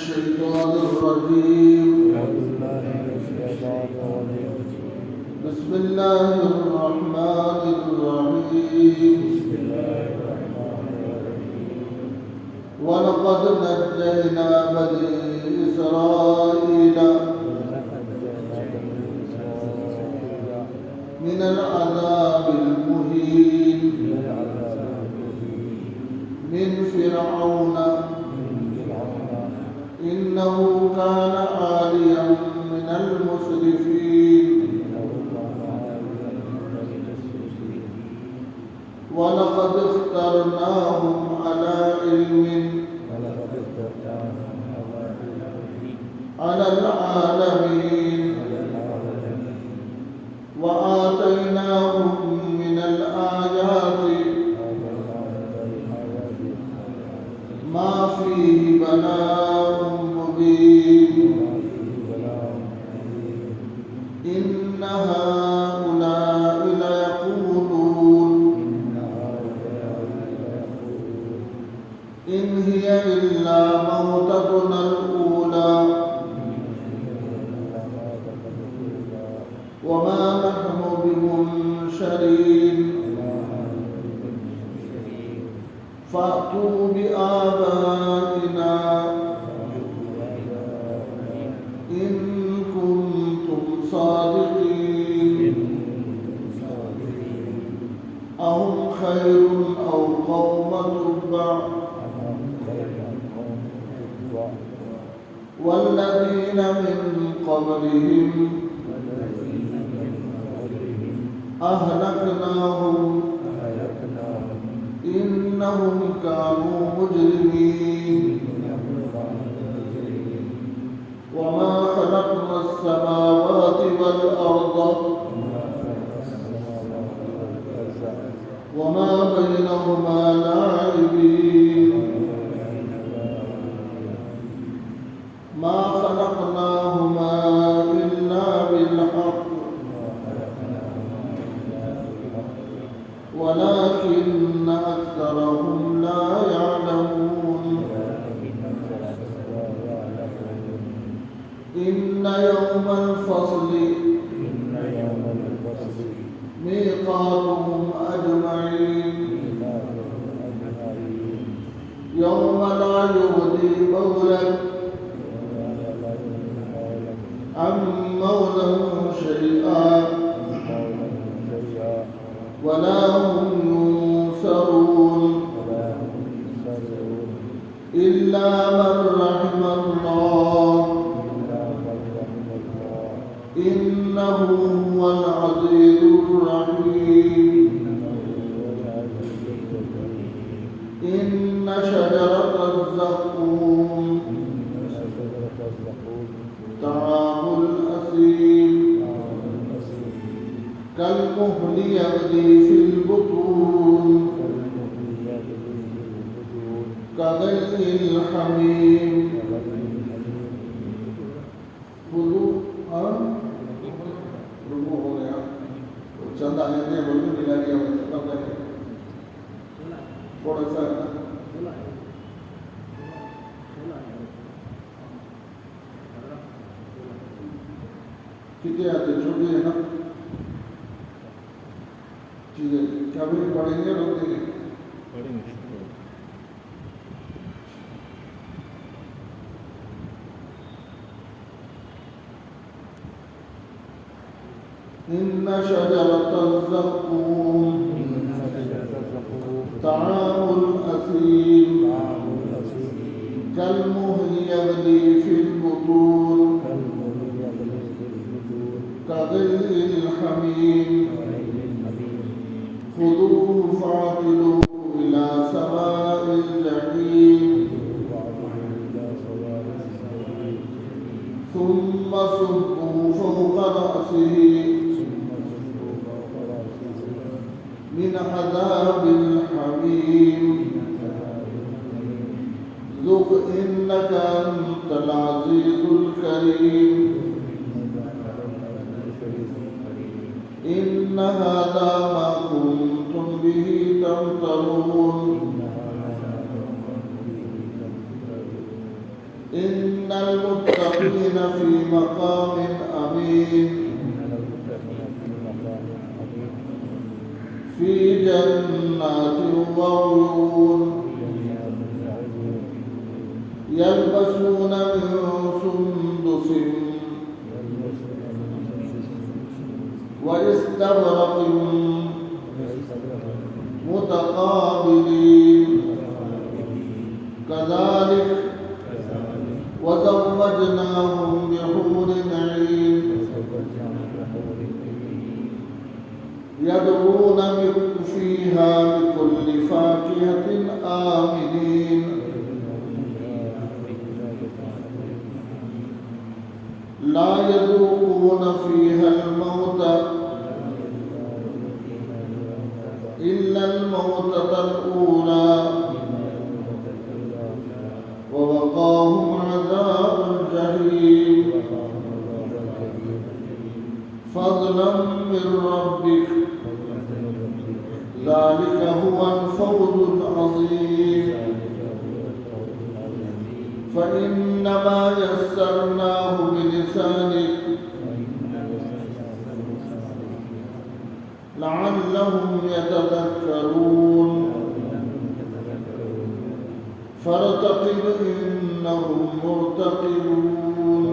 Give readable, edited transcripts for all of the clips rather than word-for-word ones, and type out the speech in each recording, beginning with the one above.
الشيطان الرجيم بسم الله الرحمن الرحيم ولقد نجينا بني إسرائيل من العذاب المهين من فرعون إنه كان عاليا من المسرفين ولقد اخترناهم على علم على العالمين وآتيناهم من الآيات ما فيه بلاء مبين إن هؤلاء ليقولون إن هي إلا موتتنا الأولى وما نحن بمنشرين فأتوا بآبائنا إن كنتم صادقين أهم خير أو قوم تبع والذين من قبلهم أهلكناهم إنهم كانوا مجرمين وما خلقنا السماوات والأرض وما بينهما لاعبين ما خلقناهما إلا بالحق ولكن أكثرهم لا يعلمون إن يوم الفصل ميقاتهم أجمعين يوم لا يغني مولى عن مولى شيئا ولا هم ينصرون إلا من رحم الله إنه هو العزيز الرحيم إن شجرة الزقوم طعام الأثيم كالمهل يغلي في البطون كغلي الحميم خذوا رموه ہو گیا چند آیتیں ہیں بلکہ ملا لیا ختم کریں تھوڑا سا کتنے آتے چھوٹی ہے نا چیزیں کیا بھی پڑھیں گے روک دیں گے إن شجرة الزقوم طعام الأثيم كالمهل يغلي في البطون كغلي الحميم خذوه فاعتلوه إلى سواء الجحيم ثم صبوا فوق رأسه من عذاب الحميم ذق إنك أنت العزيز الكريم إن هذا ما كنتم به تمترون إن المتقين في مقام أمين في جنات وعيون يلبسون من سندس واستبرق متقابلين كذلك وزوجناهم بحور عين يدعون فيها بكل فاكهة آمنين لا يذوقون فيها الموت إلا الموتة الأولى ووقاهم عذاب الجحيم فضلا من ربك ذلك هو الفوز العظيم فإنما يسرناه بلسانك لعلهم يتذكرون فارتقب إنهم مرتقبون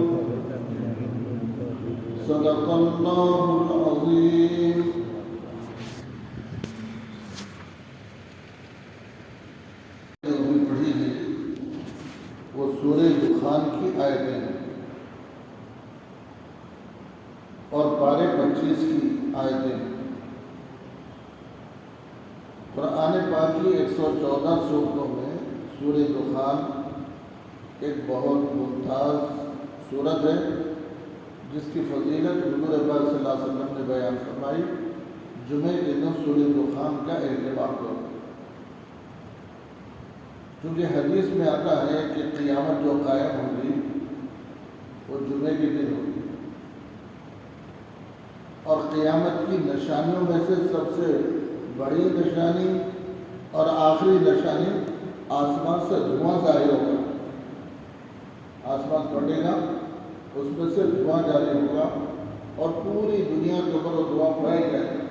صدق الله العظيم. پڑھی گئی وہ سورہ دخان کی آیتیں ہیں اور پارے 25 کی آیتیں ہیں. قرآن پاک کی 114 سورتوں میں سورہ دخان ایک بہت ممتاز سورت ہے جس کی فضیلت حضور پاک صلی اللہ علیہ وسلم نے بیان فرمائی. جمعے کے دن سورہ دخان کا اہتمام کرو کیونکہ حدیث میں آتا ہے کہ قیامت جو قائم ہوگی وہ جمعے کے دن ہوگی اور قیامت کی نشانیوں میں سے سب سے بڑی نشانی اور آخری نشانی آسمان سے دھواں ظاہر ہوگا. آسمان پھٹے گا اس میں سے دھواں جاری ہوگا اور پوری دنیا کے اوپر وہ دھواں پھیل جائے گا.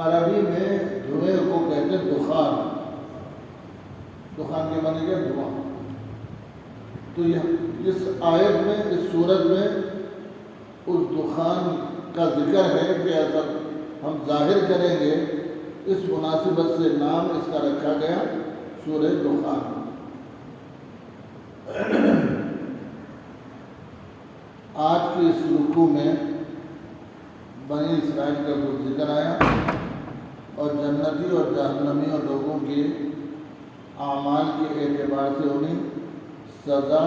عربی میں دھوئیں کو کہتے ہیں دخان. دخان کے معنی کیا؟ دھواں. تو اس آیت میں اس سورت میں اس دخان کا ذکر ہے کہ اگر ہم ظاہر کریں گے اس مناسبت سے نام اس کا رکھا گیا سورہ دخان. آج کی اس رکوع میں بنی اسرائیل کا کچھ ذکر آیا اور جنتی اور جہنمی اور لوگوں کے اعمال کے اعتبار سے انہیں سزا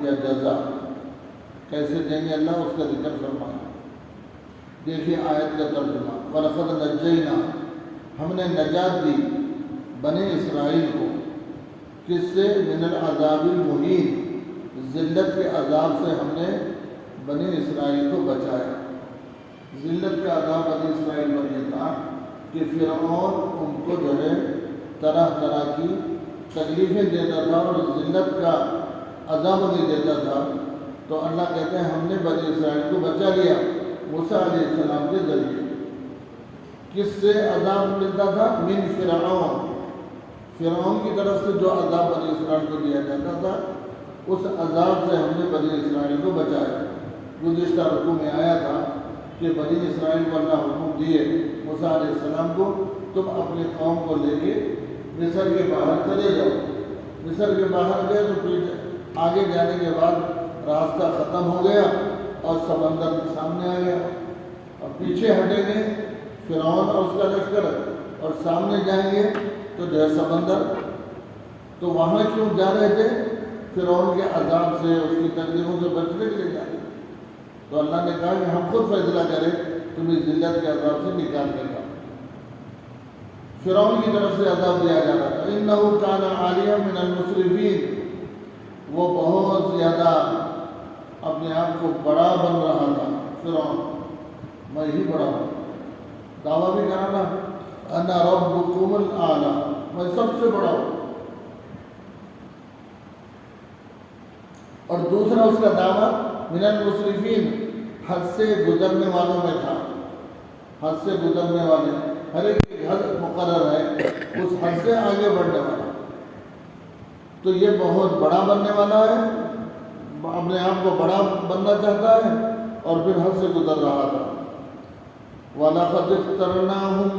یا جزا کیسے دیں گے اللہ اس کا ذکر فرمایا. دیکھیے آیت کا ترجمہ. وَلَقَدْ نَجَّيْنَا ہم نے نجات دی بنی اسرائیل کو کس سے؟ من العذاب المہین ذلت کے عذاب سے ہم نے بنی اسرائیل کو بچایا. ذلت کا عذاب بنی اسرائیل پر یہ تھا کہ فرعون ان کو جو ہے طرح طرح کی تکلیفیں دیتا تھا اور ذلت کا عذاب نہیں دیتا تھا. تو اللہ کہتے ہیں ہم نے بنی اسرائیل کو بچا لیا موسیٰ علیہ السلام کے ذریعے. کس سے عذاب ملتا تھا؟ من فرعون. فرعون کی طرف سے جو عذاب بنی اسرائیل کو دیا جاتا تھا اس عذاب سے ہم نے بنی اسرائیل کو بچایا. گزشتہ رکوع میں آیا تھا کہ بنی اسرائیل کو اللہ حکم دیے موسیٰ علیہ السلام کو تم اپنے قوم کو لے کے مصر کے باہر چلے جاؤ. مصر کے باہر گئے تو پھر آگے جانے کے بعد راستہ ختم ہو گیا اور سمندر سامنے آ گیا. اور پیچھے ہٹیں گے فرعون اور اس کا لشکر اور سامنے جائیں گے تو جو ہے سمندر. تو وہاں کیوں جا رہے تھے؟ فرعون کے عذاب سے اس کی تکلیفوں سے بچنے کے لیے جا رہے تھے. تو اللہ نے کہا کہ ہم خود فیصلہ کریں تمہیں ذلت کے عذاب سے نکالنے کا. فرعون کی طرف سے عذاب دیا جا رہا تھا. انه كان عاليا من المسرفين وہ بہت زیادہ اپنے آپ کو بڑا بن رہا تھا. فرعون میں ہی بڑا ہوں. دعویٰ بھی کرانا انا ربکم الاعلی میں سب سے بڑا ہوں. اور دوسرا اس کا دعویٰ من المسرفین، حد سے گزرنے والوں میں تھا. حد سے گزرنے والے، ہر ایک کی حد مقرر ہے، اس حد سے آگے بڑھنے والا. تو یہ بہت بڑا بننے والا ہے، اپنے آپ کو بڑا بننا چاہتا ہے اور پھر حد سے گزر رہا تھا. وَلَقَدِ اخْتَرْنَاهُمْ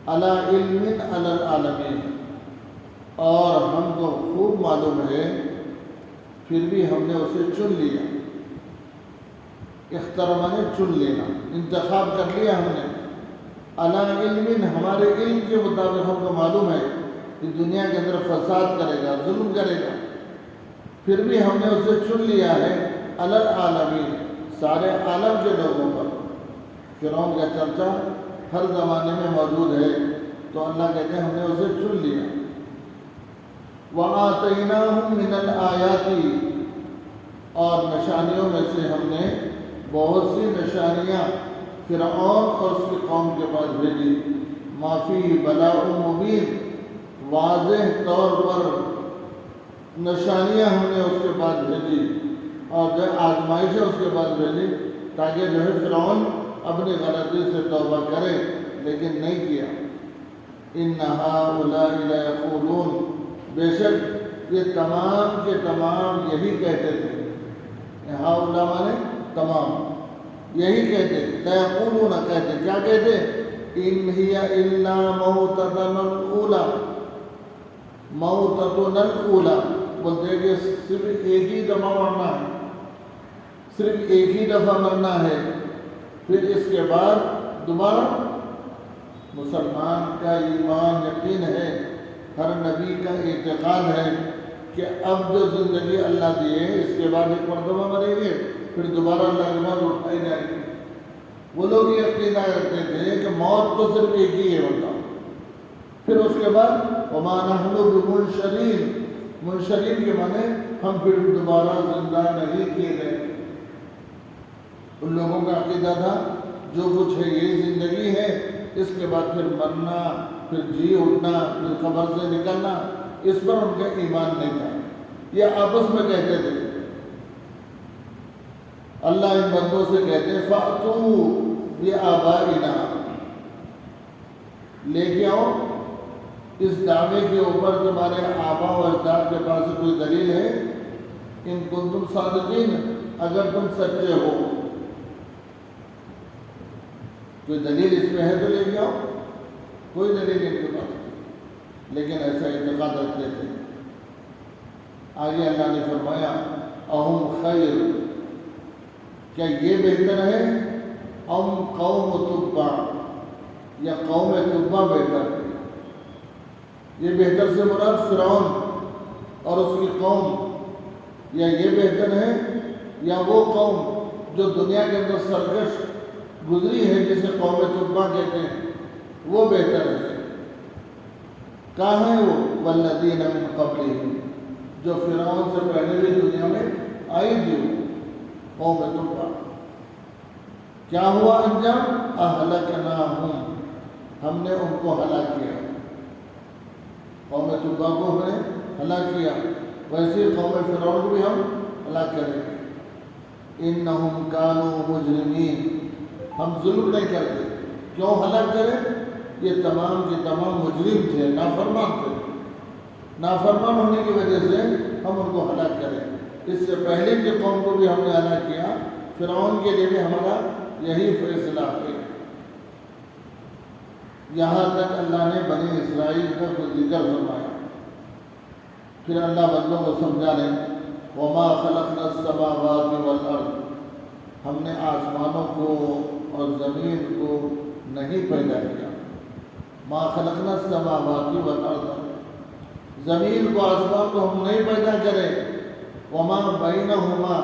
عَلَىٰ عِلْمٍ عَلَى الْعَالَمِينَ، اور ہم کو خوب معلوم ہے پھر بھی ہم نے اسے چن لیا. اخترنا نے چن لینا، انتخاب کر لیا ہم نے. عَلَىٰ عِلْمٍ، ہمارے علم کے مطابق ہم کو معلوم ہے کہ دنیا کے اندر فساد کرے گا، ظلم کرے گا، پھر بھی ہم نے اسے چن لیا ہے. عَلَى الْعَالَمِينَ، سارے عالم کے لوگوں پر. فرعون کا چرچا ہر زمانے میں موجود ہے، تو اللہ کہتے ہیں ہم نے اسے چن لیا. وَآتَيْنَاهُمْ مِنَ الْآيَاتِ، اور نشانیوں میں سے ہم نے بہت سی نشانیاں فرعون اور اس کی قوم کے پاس بھیجی. مَا فِيهِ بَلَاءٌ مُبِينٌ، واضح طور پر نشانیاں ہم نے اس کے پاس بھیجی اور جو آزمائشیں اس کے پاس بھیجی تاکہ جو ہے فرعون اپنی غلطی سے توبہ کرے، لیکن نہیں کیا. إِنَّ هَٰؤُلَاءِ لَيَقُولُونَ، بے شک یہ تمام کے تمام یہی کہتے تھے. ہؤلاء مانے تمام، یہی کہتے. لَيَقُولُونَ، کہتے کیا کہتے؟ إِنْ هِيَ إِلَّا مَوْتَتُنَا الْأُولَىٰ، موتتنا الأولى، بولتے کہ صرف ایک ہی دفعہ مرنا ہے، صرف ایک ہی دفعہ مرنا ہے، پھر اس کے بعد دوبارہ. مسلمان کا ایمان یقین ہے، ہر نبی کا اعتقاد ہے کہ اب جو زندگی اللہ دیے اس کے بعد ایک مرتبہ مریں گے، پھر دوبارہ اللہ کے بعد اٹھائی جائے گی. وہ لوگ یہ عقیدہ رکھتے تھے کہ موت تو صرف ایک ہی ہے بندہ، پھر اس کے بعد وَمَا نَحْنُ بِمُنشَرِينَ، منشرین کے معنی ہم پھر دوبارہ زندہ نہیں کیے گئے. ان لوگوں کا عقیدہ تھا جو کچھ ہے یہی زندگی ہے، اس کے بعد پھر مرنا، پھر جی اٹھنا، پھر قبر سے نکلنا. اس پر ان کا ایمان نہیں تھا. یہ آپس میں کہتے تھے. اللہ ان بندوں سے کہتے ہیں فَأْتُوا بِآبَائِنَا، لے کے آؤ اس دعوے کے اوپر تمہارے آبا و اجداد کے پاس کوئی دلیل ہے. ان کنتم صادقین، اگر تم سچے ہو کوئی دلیل اس میں ہے تو لے کے آؤ. کوئی دلیل ان کے پاس نہیں، لیکن ایسا اعتقاد رکھتے تھے. آگے اللہ نے فرمایا اہم خیر، کیا یہ بہتر ہے؟ ام قوم تبع، یا قوم تبع بہتر ہے؟ یہ بہتر سے مراد فرعون اور اس کی قوم، یا یہ بہتر ہے یا وہ قوم جو دنیا کے اندر سرکش گزری ہے جسے قوم تبع کہتے ہیں، وہ بہتر ہے؟ کہاں ہے وہ؟ والذین من قبلہم، جو فرعون سے پہلے بھی دنیا میں آئی تھی، قوم تبع. کیا ہوا انجام؟ اہلکناہم، ہم نے ان کو ہلاک کیا. قوم تبع کو ہم نے ہلاک کیا، ویسے قوم فرعون کو بھی ہم ہلاک کریں گے. انہم کانوا مجرمین، ہم ظلم نہیں کرتے. کیوں ہلاک کریں؟ یہ تمام کے تمام مجرم تھے، نافرمان تھے. نافرمان ہونے کی وجہ سے ہم ان کو ہلاک کریں. اس سے پہلے کی قوم کو بھی ہم نے ہلاک کیا. فرعون کے لیے بھی ہمارا یہی فیصلہ ہے. یہاں تک اللہ نے بنی اسرائیل کا ذکر فرمایا. پھر اللہ بندوں کو سمجھا رہے وَمَا خَلَقْنَا السَّمَاوَاتِ وَالْأَرْضِ، ہم نے آسمانوں کو اور زمین کو نہیں پیدا کیا. ما خلقنا السماوات والارض، زمین کو آسمان کو ہم نہیں پیدا کرے. وما بینہما،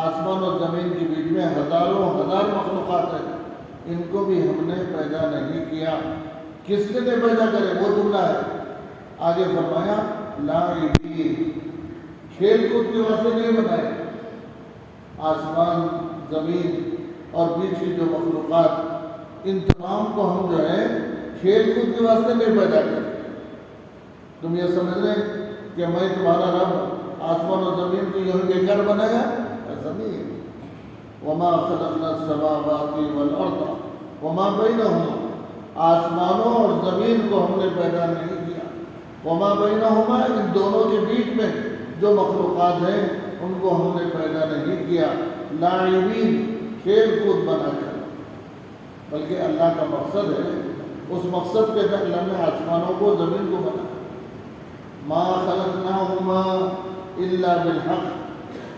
آسمان اور زمین کے بیچ میں ہزاروں ہزار مخلوقات ہیں، ان کو بھی ہم نے پیدا نہیں کیا. کس نے پیدا کرے؟ وہ جملہ ہے. آگے فرمایا لاعبین، کھیل کود کے واسطے نہیں بنائے. آسمان، زمین اور بیچ کی جو مخلوقات، ان تمام کو ہم جو ہے کھیل کود کے واسطے نہیں پیدا کرے. تم یہ سمجھ رہے کہ میں تمہارا رب آسمان اور زمین کو یوں ہی بیکار بنایا؟ ایسا نہیں ہے. وما خلقنا السماوات والارض وما بینہما، آسمانوں اور زمین کو ہم نے پیدا نہیں کیا. وما بینہما، ان دونوں کے بیچ میں جو مخلوقات ہیں ان کو ہم نے پیدا نہیں کیا لاعبین، کھیل کود بنا کر، بلکہ اللہ کا مقصد ہے. اس مقصد کے تحت اللہ نے آسمانوں کو زمین کو بنا. ما خلقناہما الا بالحق،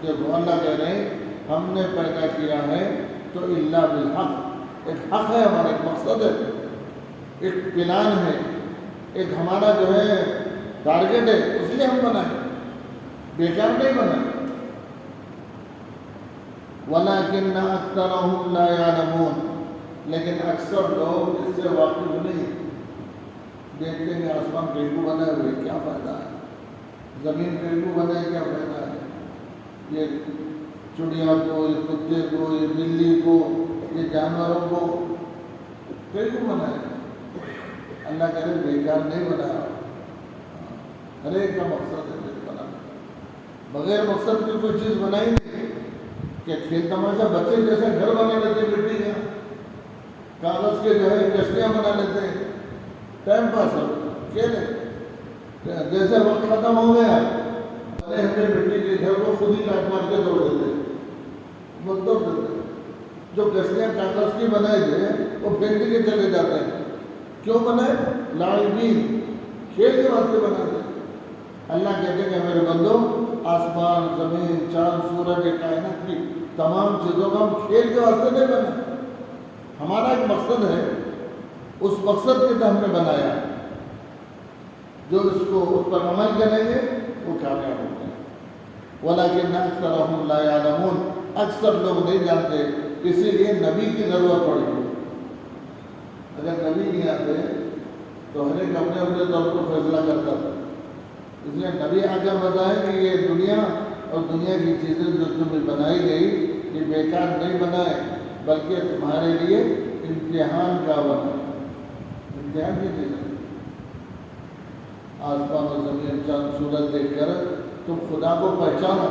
دیکھو اللہ کہہ رہے ہیں ہم نے پیدا کیا ہے تو الا بالحق، ایک حق ہے ہمارا، ایک مقصد ہے، ایک پلان ہے، ایک ہمارا جو ہے ٹارگیٹ ہے، اس لیے ہم بنائے، بیکار نہیں بنائے. وَلَكِنَّ أَكْثَرَهُمْ لَا يَعْلَمُونَ، لیکن اکثر لوگ اس سے واقف نہیں. دیکھتے ہیں آسمان کیسے بنا ہوئے، کیا فائدہ ہے؟ زمین کیسے بنا ہے، کیا فائدہ ہے؟ یہ چڑیا کو، یہ کتے کو، یہ بلی کو، یہ جانوروں کو کیسے بنا ہے؟ اللہ کہہ رہے بیکار نہیں بنایا، ہر ایک کا مقصد ہے بنانا. بغیر مقصد کی کوئی چیز بنائی نہیں کہ کھیل تماشا. بچے جیسے گھر بنا لیتے مٹی کا، کاغذ کے جو ہے کشتیاں بنا لیتے ہیں، ٹائم پاس ہو کھیلے. جیسے وقت ختم ہو گیا ہمیں مٹی کے گھر کو خود ہی کاٹ مار کے توڑ دیتے، مطلب دیتے. جو کشتیاں کاغذ کی بنائی تھے وہ پھینک کے چلے جاتے ہیں. کیوں بنائے؟ لاعبین، کھیل کے واسطے بناتے. اللہ کہتے ہیں کہ میرے بندو، آسمان، زمین، چاند، سورج، کائنات کی تمام چیزوں کا ہم کھیل کے واسطے نہیں بنائے. ہمارا ایک مقصد ہے، اس مقصد کے تحت ہم نے بنایا. جو اس پر عمل کریں گے وہ کامیاب ہوں گے. وَلَكِنَّ أَكْثَرَهُمْ لَا يَعْلَمُونَ، اکثر لوگ نہیں جانتے، اسی لیے نبی کی ضرورت پڑی. اگر نبی نہیں آتے تو ہر ایک اپنے اپنے طور پر فیصلہ کرتا تھا. اس لیے نبی آ کر بتائے کہ یہ دنیا اور دنیا کی چیزیں جو تمہیں بنائی گئی یہ بیکار نہیں بنائے، بلکہ تمہارے لیے امتحان کا بنا. امتحان کی چیزیں، آسمان و زمین، چاند، سورج دیکھ کر تم خدا کو پہچانو.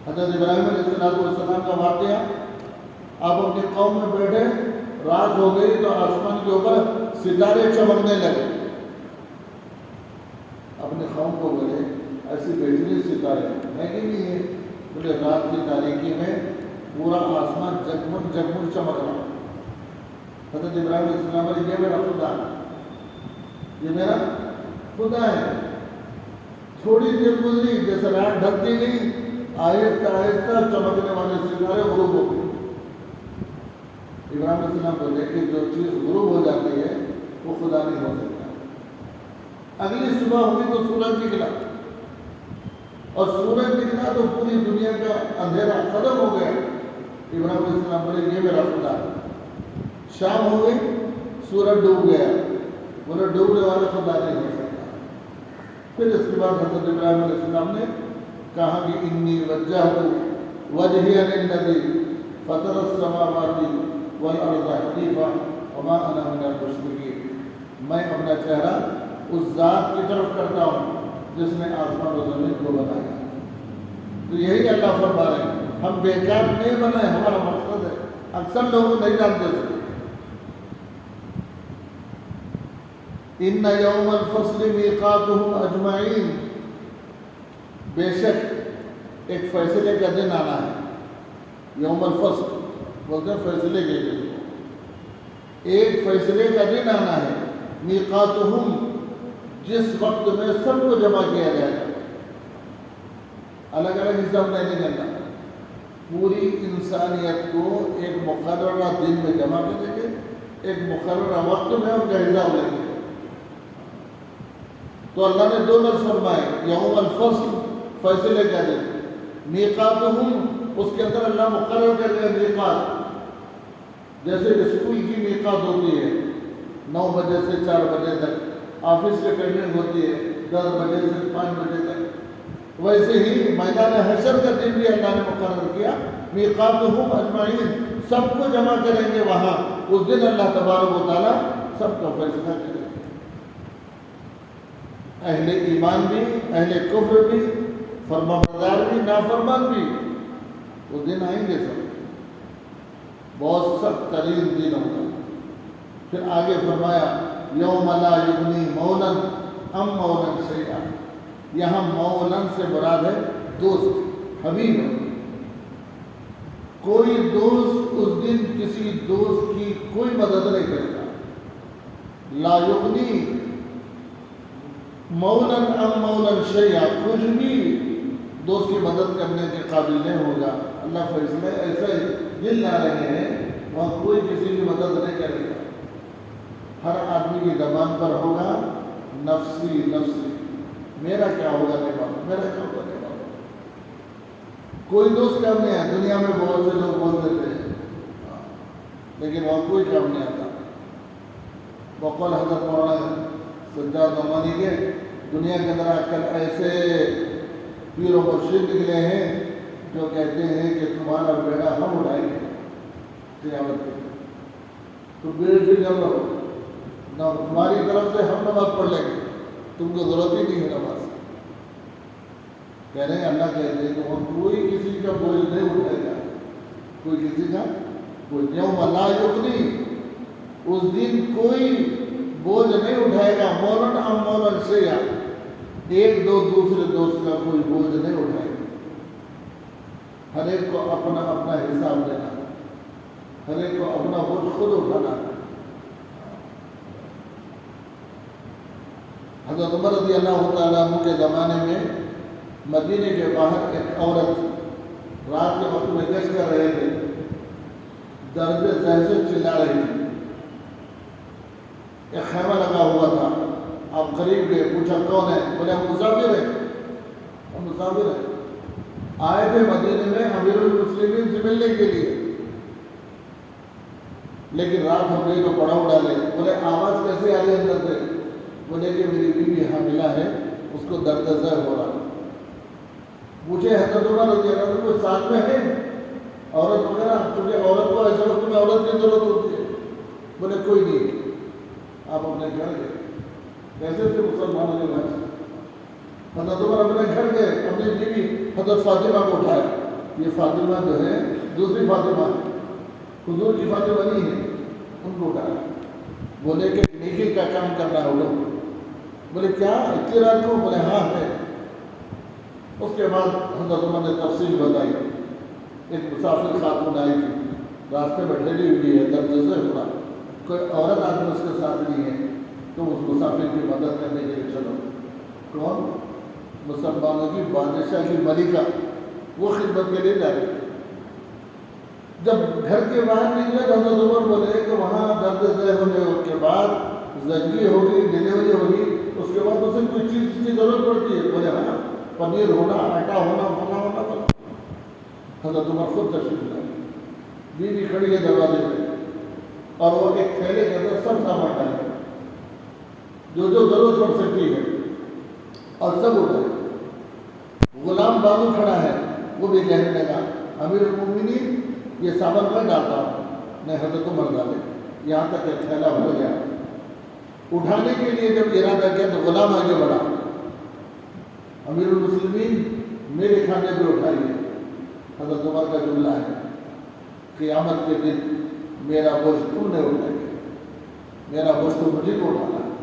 حضرت ابراہیم علیہ السلام کا واقعہ، آپ اپنی قوم میں بیٹھے، رات ہو گئی تو آسمان کے اوپر ستارے چمکنے لگے. اپنے قوم کو بولے ایسی بہترین ستارے ہے کہ نہیں ہے؟ بولے رات کی تاریکی میں پورا آسمان جگمگ جگمگ چمک رہا. حضرت ابراہیم علیہ السلام نے یہ میرا خدا ہے، یہ میرا خدا ہے. تھوڑی دیر گزری، جیسے رات ڈھکتی گئی، آہستہ آہستہ چمکنے والے ستارے غروب ہو گئے. ابراہیم علیہ السلام کو دیکھے جو چیز غروب ہو جاتی ہے وہ خدا نہیں ہو سکتا. اگلی صبح ہوئی تو سورج نکلا، اور سورج نکلا تو پوری دنیا کا اندھیرا ختم ہو گیا. ابراہیم علیہ السلام بولے یہ میرا خدا ہے. شام ہو گئی، سورج ڈوب گیا، بولے ڈوبنے والا خدا نہیں ہو سکتا. پھر اس کے بعد حضرت ابراہیم علیہ السلام نے کہا کہ انی وجہت وجہی للذی فطر السماوات والارض حنیفا وما انا من المشرکین. میں اپنا چہرہ اس ذات کی طرف کرتا ہوں جس نے آسمان و زمین کو بنایا. تو یہی اللہ فرما رہے ہیں، ہم بیکار نہیں بنائے، ہمارا مقصد ہے. اکثر لوگ نہیں جانتے تھے. ان یوم الفصل میقاتهم اجمعین، بے شک ایک فیصلے کا دن آنا ہے. یوم الفصل بولتے ہیں فیصلے کے دن. ایک فیصلے کا دن آنا ہے. میقاتهم، جس وقت میں سب کو جمع کیا جائے گا. الگ الگ حساب نہیں کرنا، پوری انسانیت کو ایک مقررہ دن میں جمع کریں گے، ایک مقررہ وقت میں ان کا حساب لیں گے. تو اللہ نے دو لفظ فرمائے، یوم الفصل فیصلے کا دن، میقاتہم اس کے اندر اللہ مقرر کر دیا میقات. جیسے اسکول کی میقات ہوتی ہے 9 بجے سے 4 بجے تک، آفس کی ٹائمنگ ہوتی ہے 10 بجے سے 5 بجے تک، ویسے ہی میدان حشر کا دن بھی اللہ نے مقرر کیا. میقاتہم اجمعین، سب کو جمع کریں گے وہاں. اس دن اللہ تبارک و تعالیٰ سب کا فیصلہ کریں گے. اہل ایمان بھی، اہل کفر بھی، فرمانبردار بھی نافرمان بھی، وہ دن آئیں گے سب، بہت سخت ترین دن ہوگا۔ پھر آگے فرمایا یوم لا یغنی مولا ام مولا شیئا، یہاں مولا سے مراد ہے دوست، حبیب ہے۔ کوئی دوست اس دن کسی دوست کی کوئی مدد نہیں کرے گا۔ لا یغنی مولا ام مولا شیئا، کچھ بھی دوست کی مدد کرنے کے قابل نہیں ہوگا۔ اللہ فیصلے ایسے دل لا رہے ہیں، وہاں کوئی کسی کی مدد نہیں کرے گا۔ ہر آدمی کی زبان پر ہوگا نفسی نفسی، میرا کیا ہوگا نہیں معلوم، میرا کیا ہوگا نہیں معلوم۔ کوئی دوست کام نہیں ہے، دنیا میں بہت سے لوگ بول دیتے ہیں لیکن وہاں کوئی کام نہیں آتا۔ بقول حضرت مولانا سجاد نعمانی کے دنیا کے اندر آج کل ایسے پیر و مرشد نکلے ہیں جو کہتے ہیں کہ تمہارا بیڑا ہم اٹھائیں گے قیامت کے دن، تو بے فکر رہو، نہ تمہاری طرف سے ہم نماز پڑھ لیں گے، تم کو ضرورت ہی نہیں ہے نماز۔ کہہ رہے ہیں اللہ کہتے ہیں کہ وہ کوئی کسی کا بوجھ نہیں اٹھائے گا، کوئی کسی کا بوجھ۔ یوم لا یغنی، اس دن کوئی بوجھ نہیں اٹھائے گا، مولاً ام مولاً شیئا، ایک دو دوسرے دوست کا کوئی بوجھ نہیں اٹھائے گا۔ ہر ایک کو اپنا اپنا حساب دینا، ہر ایک کو اپنا بوجھ خود اٹھانا ہے۔ حضرت عمر رضی اللہ تعالیٰ عنہ کے زمانے میں مدینے کے باہر ایک عورت رات کے وقت میں گشت کر رہے تھے، درد زہر سے چلا رہی تھی۔ ایک خیمہ لگا ہوا تھا، آپ قریب گئے، پوچھا کون ہے؟ بولے ہم مسافر ہیں، ہم مسافر ہیں، آئے تھے مدینے میں امیر المسلمین سے ملنے کے لیے، لیکن رات ہو گئی تو پڑاؤ ڈالے۔ بولے آواز کیسے آ رہی اندر سے؟ بولے کہ میری بیوی حاملہ ہے، اس کو درد زہر ہو رہا۔ پوچھے حضرت عمر رضی اللہ عنہ کوئی ساتھ میں ہے عورت وغیرہ؟ کیونکہ عورت کو ایسے وقت میں عورت کی ضرورت ہوتی ہے۔ بولے کوئی نہیں، آپ اپنے گھر گئے۔ کیسے تھے مسلمانوں کے بھائی؟ حضرت عمر اپنے گھر گئے، اپنی بیوی حضرت فاطمہ کو اٹھایا۔ یہ فاطمہ جو ہے دوسری فاطمہ ہے، حضور کی فاطمہ نہیں ہے، ان کو اٹھایا۔ بولے کہ نیکی کا کام کرنا ہے لوگ۔ بولے کیا اتنی رات کو؟ بولے ہاں ہے۔ اس کے بعد حضرت عمر نے تفصیل بتائی۔ ایک مسافر خاتون آئی تھی، راستے میں ڈھلی ہوئی ہے، درد سے ہوا، کوئی عورت آدمی اس کے ساتھ نہیں ہے، تو اس مسافر کی مدد کرنے کے لیے چلو۔ کون؟ مسلمانوں کی بادشاہ کی ملکہ، وہ خدمت کے لیے جا رہی تھی۔ جب گھر کے باہر نکلے تو حضرت عمر بولے کہ وہاں درد ذیل ہونے کے بعد زنجی ہوگی، ڈلیوری ہوگی، اس کے بعد اسے کوئی چیز کی ضرورت پڑتی ہے۔ بولے ہاں، پنیر ہونا، آٹا ہونا، فلاں ہونا بنا۔ حضرت عمر خود تشریف لائے، بیوی کھڑی ہے دروازے پہ، اور وہ ایک تھیلے کے اندر سب سامان ڈالے جو ضرورت پڑ سکتی ہے، اور سب اٹھائے۔ غلام بابو کھڑا ہے، وہ بھی کہنے لگا امیر المومنین یہ سامان میں ڈالتا ہوں، نہیں حضرت عمر ڈالے، یہاں تک ایک تھیلا ہو گیا۔ اٹھانے کے لیے جب ارادہ کیا تو غلام آگے بڑھا، امیر المسلمین میرے کھانے پہ اٹھائیے۔ حضرت عمر کا جملہ ہے قیامت کے دن میرا بوجھ تو نہیں اٹھائے گا، میرا بوجھ تو مجھے کو اٹھانا ہے۔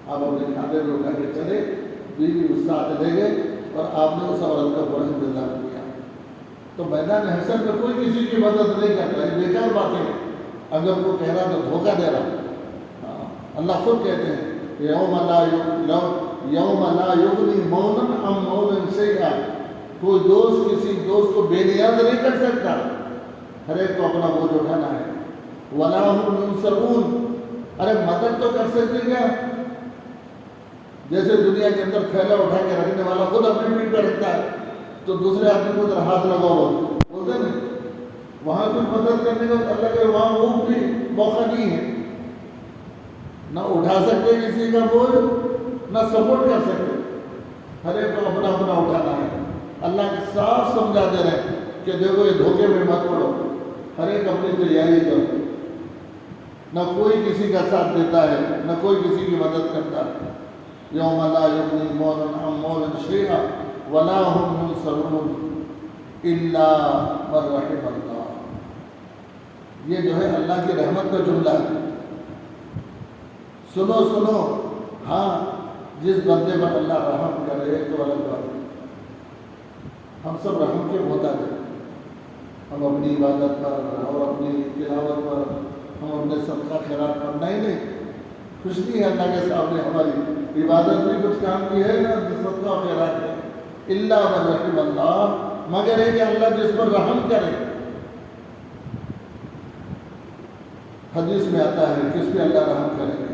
آپ اپنے کھانے پہ اٹھا کے چلے، بیوی اس ساتھ لے گئے، اور آپ نے اس عورت کا بڑا انتظام کیا۔ تو میدان حشر میں کوئی کسی کی مدد نہیں کر رہا ہے، بیکار باتیں۔ اگر کوئی کہہ رہا تو دھوکہ دے رہا۔ اللہ خود کہتے ہیں یوم لا یغنی مولا ام مولا شیئا، کوئی دوست کسی دوست کو بے نیاز نہیں کر سکتا، ہر ایک کو اپنا بوجھ اٹھانا ہے۔ ولا هم ينصرون، ارے مدد تو کر سکتے کیا؟ جیسے دنیا کے اندر تھیلا اٹھا کے رکھنے والا خود اپنی پیٹھ پہ رکھتا ہے تو دوسرے آدمی کو ادھر ہاتھ لگاؤ بولتے نا، وہاں کوئی مدد کرنے کا اللہ کے وہاں وہ بھی موقع نہیں ہے، نہ اٹھا سکتے کسی کا بوجھ، نہ سپورٹ کر سکتے، ہر ایک کو اپنا اپنا اٹھانا ہے۔ اللہ صاف سمجھا دے رہے ہیں کہ دیکھو یہ دھوکے میں مت پڑو، ہر ایک اپنی تیاری کرو، نہ کوئی کسی کا ساتھ دیتا ہے، نہ کوئی کسی کی مدد کرتا ہے۔ یوم لا یغنی مولا عن مولا شیئا ولا هم ينصرون الا من رحم اللہ. یہ جو ہے اللہ کی رحمت کا جملہ ہے. سنو سنو، ہاں جس بندے پر اللہ رحم کرے تو الگ بات ہے. ہم سب رحم کے محتاج ہیں. ہم اپنی عبادت پر اور اپنی تلاوت پر، ہم اپنے صدقہ خیرات پر نہیں خوش نہیں ہے اللہ کے سامنے. ہماری عبادت بھی کچھ کام کی ہے نا صدقہ خیرات ہے. اللہ من رحم اللہ، مگر ہے کہ اللہ جس پر رحم کرے. حدیث میں آتا ہے کس پہ اللہ رحم کرے گا.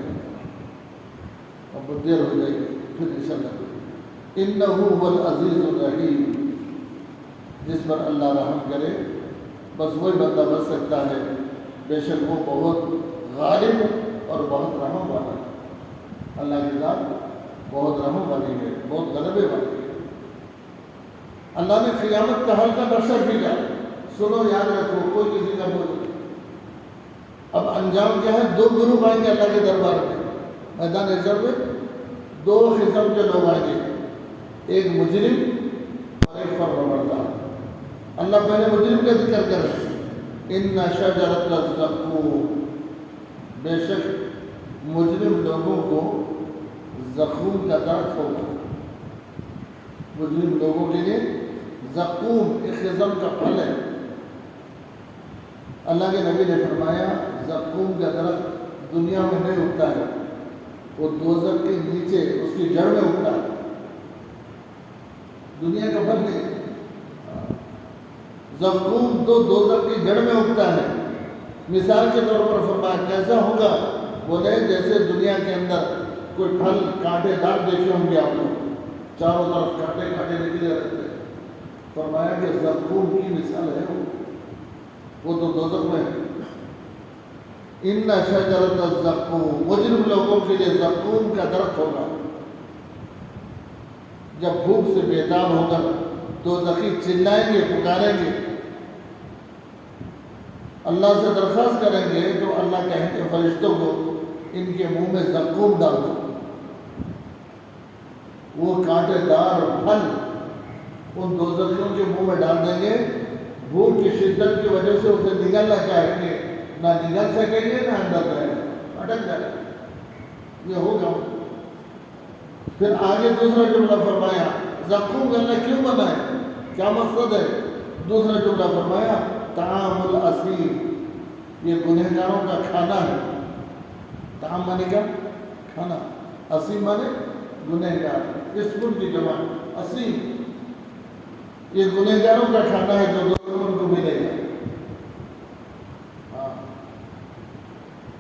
اب دیر ہو جائے گی پھر انشاءاللہ. انہ هو العزیز الرحیم، جس پر اللہ رحم کرے بس وہی بندہ بچ سکتا ہے. بے شک وہ بہت غالب اور بہت رحم والا ہے. اللہ کی ذات بہت رحم والی ہے، بہت غلبے والی ہے. اللہ نے قیامت کا حل کا نقشہ کیا. سنو یاد رکھو، کوئی کسی کا بول. اب انجام کیا ہے؟ دو گروپ آئیں گے اللہ کے دربار میں. میدان حشر میں دو قسم کے لوگ آئیں گے، ایک مجرم اور ایک فرمانبردار. اللہ پہلے مجرم کا ذکر کر رہے ہیں. ان شجرۃ الزقوم، بے شک مجرم لوگوں کو زقوم کا درخت ہوگا. مجرم لوگوں کے لیے زقوم ایک قسم کا پھل ہے. اللہ کے نبی نے فرمایا زقوم کا درخت دنیا میں نہیں اگتا ہے، وہ دوزخ کے نیچے اس کی جڑ میں اگتا ہے. دنیا کا پھل نہیں. زقوم تو دوزخ کی جڑ میں اگتا ہے. مثال کے طور پر فرمایا کیسا ہوگا؟ بولے جیسے دنیا کے اندر کوئی پھل کانٹے دار دیکھے ہوں گے آپ لوگ، چاروں طرف کانٹے کانٹے نکلے رہتے ہیں. فرمایا کہ زقوم کی مثال ہے وہ تو دوزخ میں ہے. ان شجرۃ الزقوم، مجرم لوگوں کے لیے زقوم کا درخت ہوگا. جب بھوک سے بیتاب ہو کر دوزخی چلائیں گے، پکاریں گے، اللہ سے درخواست کریں گے تو اللہ کہیں گے فرشتوں کو ان کے منہ میں زقوم ڈال دو. وہ کانٹے دار پھل ان دوزخیوں کے منہ میں ڈال دیں گے. بھوک کی شدت کی وجہ سے اسے نگلنا چاہیں گے، نہ نگل سکیں گے نہ اندر جائیں گے، اٹک جائے گا. یہ ہوگا. پھر آگے دوسرا جملہ فرمایا زقوم کا اللہ کیوں بنائے، کیا مقصد ہے؟ دوسرا جملہ فرمایا طعام الاسیم، یہ گنہگاروں کا کھانا ہے. طعام مانے کیا؟ کھانا. اسیم مانے گنہگار، اسم کی جمع اسیم. یہ گنہگاروں کا کھانا ہے جو ان کو ملے گا.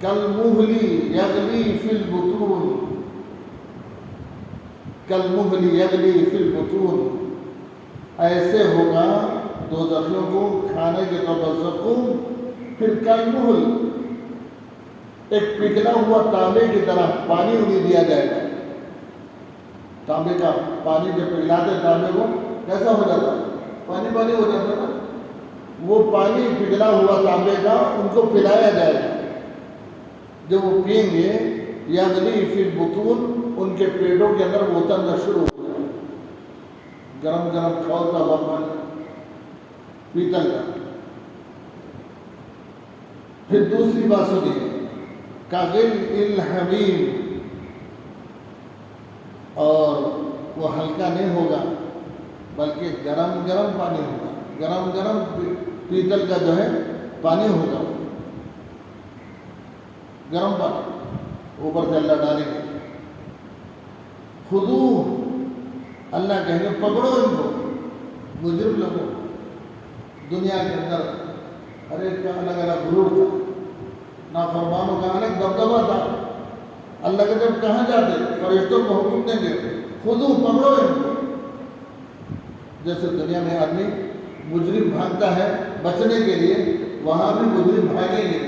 کالمہلی یغلی فی البطون، کالمہلی یغلی فی البطون، ایسے ہوگا دوزخیوں کو کھانے کے طور پر زقوم. پھر کالمہل، ایک پگھلا ہوا تانبے کی طرح پانی انہیں دیا جائے گا. تانبے کا پانی جب پگھلاتے تانبے کو کیسا ہو جاتا؟ پانی پانی ہو جاتا نا. وہ پانی پگھلا ہوا تانبے کا ان کو پلایا جائے گا. جب وہ پئیں گے یغلی فی البطون، ان کے پیٹوں کے اندر وہ اترنا شروع ہو جائے گا. گرم گرم کھولتا ہوا پانی پیتل کا. پھر دوسری بات سنیے کاغل الحمیم، اور وہ ہلکا نہیں ہوگا بلکہ گرم گرم پانی ہوگا. گرم گرم پیتل کا جو ہے پانی ہوگا، گرم پانی اوپر سے اللہ ڈالیں گے. خذوہ، اللہ کہیں گے پکڑو ان کو، مجرم لوگوں کو. دنیا کے اندر ہر ایک کا الگ الگ غرور تھا، نافرمانوں کا الگ دبدبہ تھا. اللہ کے جب کہاں جاتے فرشتوں کو حکم دیں گے خذوہ، پکڑو ان کو. جیسے دنیا میں آدمی مجرم بھاگتا ہے بچنے کے لیے، وہاں بھی مجرم بھاگیں گے.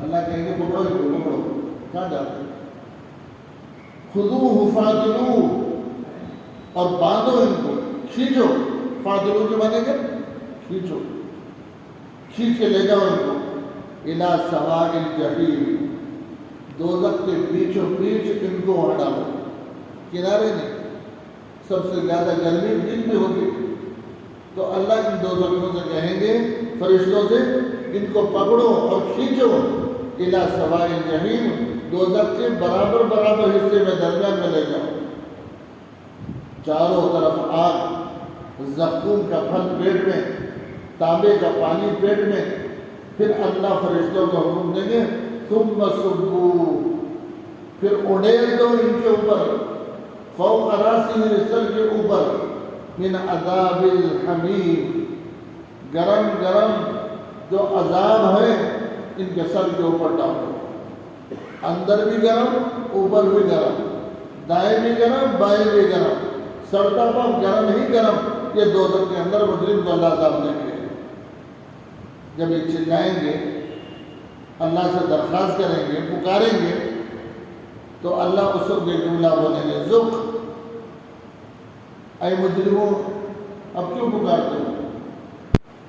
اللہ کہیں گے پکڑو ان کو، پکڑو. کہاں جاتے؟ خذوہ فاعتلوہ، اور باندھو ان کو، کھینچو. فاعتلوہ کے معنی کیا؟ کھینچو، کھینچ کے لے جاؤ ان کو. الی سواء الجحیم، دوزخ کے بیچوں بیچ ان کو وہاں ڈالو، کنارے نہیں. سب سے زیادہ گرمی جن میں ہوگی، تو اللہ ان دوزخیوں سے کہیں گے فرشتوں سے ان کو پکڑو اور کھینچو الی سواء الجحیم، دوزخ کے برابر برابر حصے میں درمیان میں لے جاؤ۔ چاروں طرف آگ، زقوم کا پھل پیٹ میں، تانبے کا پانی پیٹ میں، پھر اللہ فرشتوں کو حکم دیں گے ثم صبوا، پھر اڑیل دو ان کے اوپر، فوق راسہ، سر کے اوپر، من عذاب الحمیم، گرم گرم جو عذاب ہے ان کے سر کے اوپر ڈال دو، اندر بھی گرم اوپر بھی گرم، دائیں بھی گرم بائیں بھی گرم، سڑتا پاؤ گرم ہی گرم، یہ دوزخ کے اندر مجرم کو اللہ صاحب دیں گے۔ جب یہ چلائیں گے، اللہ سے درخواست کریں گے، پکاریں گے، تو اللہ اس وقت ایک جملہ بولیں گے ذق، اے مجرموں اب کیوں پکارتے ہو،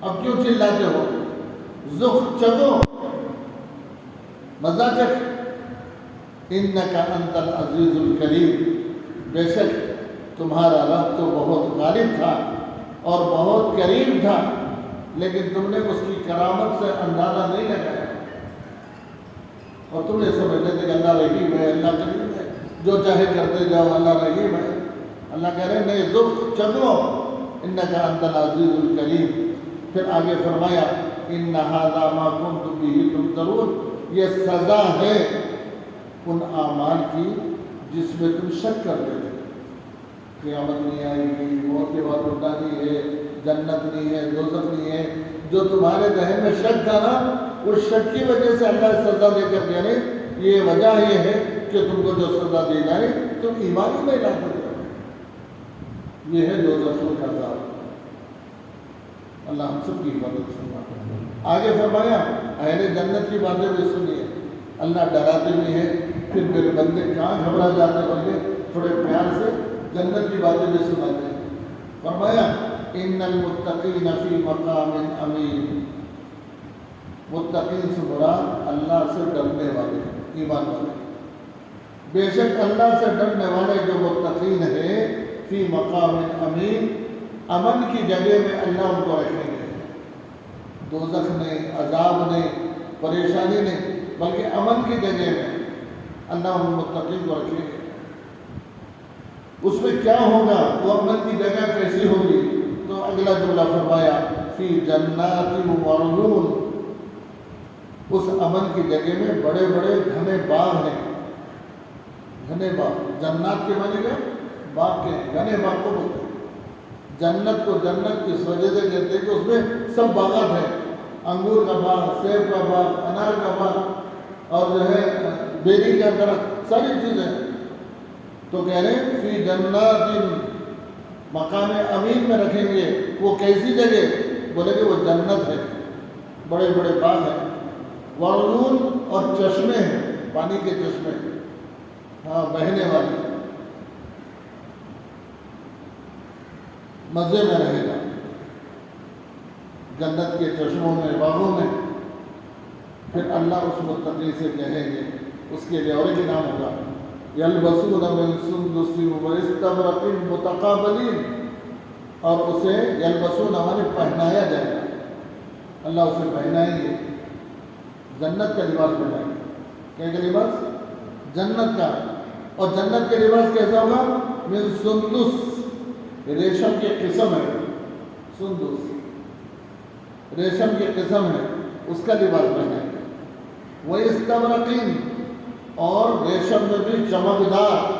اب کیوں چلاتے ہو، ذق چکو، مزہ چکھ، انک انت العزیز الکریم، بے شک تمہارا رب تو بہت غالب تھا اور بہت کریم تھا، لیکن تم نے اس کی کرامت سے اندازہ نہیں لگایا، اور تم یہ سمجھتے تھے کہ اللہ رحیم ہے، اللہ کریم ہے، جو چاہے کرتے جاؤ، اللہ رحیم ہے۔ اللہ کہہ رہے ہیں نہیں، ذق چکو، انک انت العزیز الکریم۔ پھر آگے فرمایا ان ھذا ما کنتم بہ تمترون، یہ سزا ہے ان اعمال کی جس میں تم شک کرتے تھے، قیامت نہیں آئے گی، موت کے بعد اٹھنا نہیں ہے، جنت نہیں ہے، دوزخ نہیں ہے، جو تمہارے ذہن میں شک تھا نا، اس شک کی وجہ سے اللہ سزا دے کر دے رہے، یہ وجہ یہ ہے کہ تم کو جو سزا دی جائے تم ایمان ہی نہیں لاتے تھے۔ یہ ہے دوزخیوں کا عذاب، اللہ ہم سب کی حفاظت فرمائے۔ آگے فرمایا اہل جنت کی باتیں بھی سنیے، اللہ ڈراتے بھی ہیں، پھر میرے بندے کہاں گھبرا جاتے ہوں گے، تھوڑے پیار سے جنت کی باتیں بھی سناتے ہیں۔ فرمایا ان المتقین فی مقام امین، متقین سے مراد اللہ سے ڈرنے والے، ایمان والے، بے شک اللہ سے ڈرنے والے جو متقین ہیں، فی مقام امین، امن کی جگہ میں اللہ ان کو رکھیں گے، دوزخ نہیں، عذاب نہیں، پریشانی نہیں، بلکہ امن کی جگہ میں اللہ ان متقین کو رکھیں گے۔ اس میں کیا ہوگا، وہ امن کی جگہ کیسی ہوگی، تو اگلا جملہ فرمایا فی جنات وعیون، اس امن کی جگہ میں بڑے بڑے گھنے باغ ہیں، گھنے باغ، جنات کے معنی کیا، باغ کے، گھنے باغ کو بولتے ہیں۔ جنت کو جنت اس وجہ سے کہتے ہیں کہ اس میں سب باغات ہیں، انگور کا باغ، سیب کا باغ، انار کا باغ، اور جو ہے بیری کا درخت، ساری چیزیں، تو کہہ رہے ہیں فی جنات، مقام امین میں رکھیں گے، وہ کیسی جگہ، بولے کہ وہ جنت ہے، بڑے بڑے باغ ہیں، وعیون، اور چشمے ہیں، پانی کے چشمے، ہاں بہنے والے، مزے میں رہے گا جنت کے چشموں میں، باغوں میں۔ پھر اللہ اس متقی سے کہیں گے، اس کے لیے اور ایک نام ہوگا یلبسون من سندس واستبرق متقابلین، اور اسے یلبسون ہمارے پہنایا جائے گا، اللہ اسے پہنائیں گے، جنت کا لباس پہنائیں گے۔ کیا کہ لباس جنت کا، اور جنت کے لباس کیسا ہوگا، من سندس، ریشم کی قسم ہے، سندس ریشم کی قسم ہے، اس کا لباس پہنائیں گے۔ واستبرقین، اور ریشم میں بھی چمکدار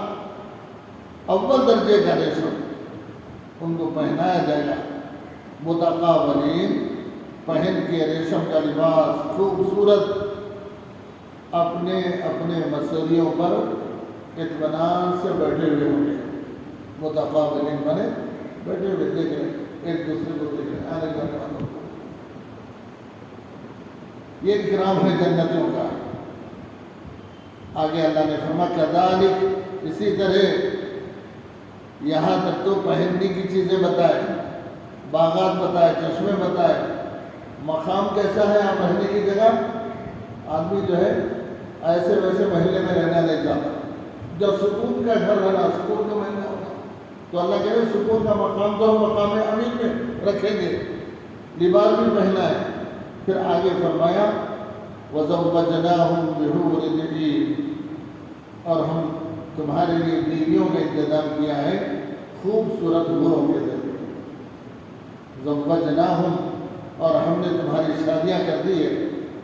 اول درجے کا ریشم ان کو پہنایا جائے گا۔ متقابلین، پہن کے ریشم کا لباس خوبصورت، اپنے اپنے مسریوں پر اطمینان سے بیٹھے ہوئے ہوں گے۔ متقابلین بنے بیٹھے ہوئے دیکھ رہے، ایک دوسرے کو دیکھ رہے، آنے جانے والوں کو۔ یہ اکرام ہے جنتیوں کا۔ آگے اللہ نے فرمایا کذالک، اسی طرح یہاں تک تو پہننے کی چیزیں بتائے، باغات بتائے، چشمے بتائے، مقام کیسا ہے آپ رہنے کی جگہ، آدمی جو ہے ایسے ویسے محلے میں رہنا نہیں چاہتا، جب سکون کا گھر رہنا، سکون کا محلہ ہوگا تو اللہ کہہ رہے سکون کا مقام تو ہم مقام امین میں رکھیں گے، لباس بھی پہنا ہے۔ پھر آگے فرمایا وَزَوَّجْنَاهُمْ بِحُورٍ عِينٍ، اور ہم تمہارے لیے بیویوں کا انتظام کیا ہے خوبصورت حوروں کے ذریعے۔ زوجناہم، اور ہم نے تمہاری شادیاں کر دی ہے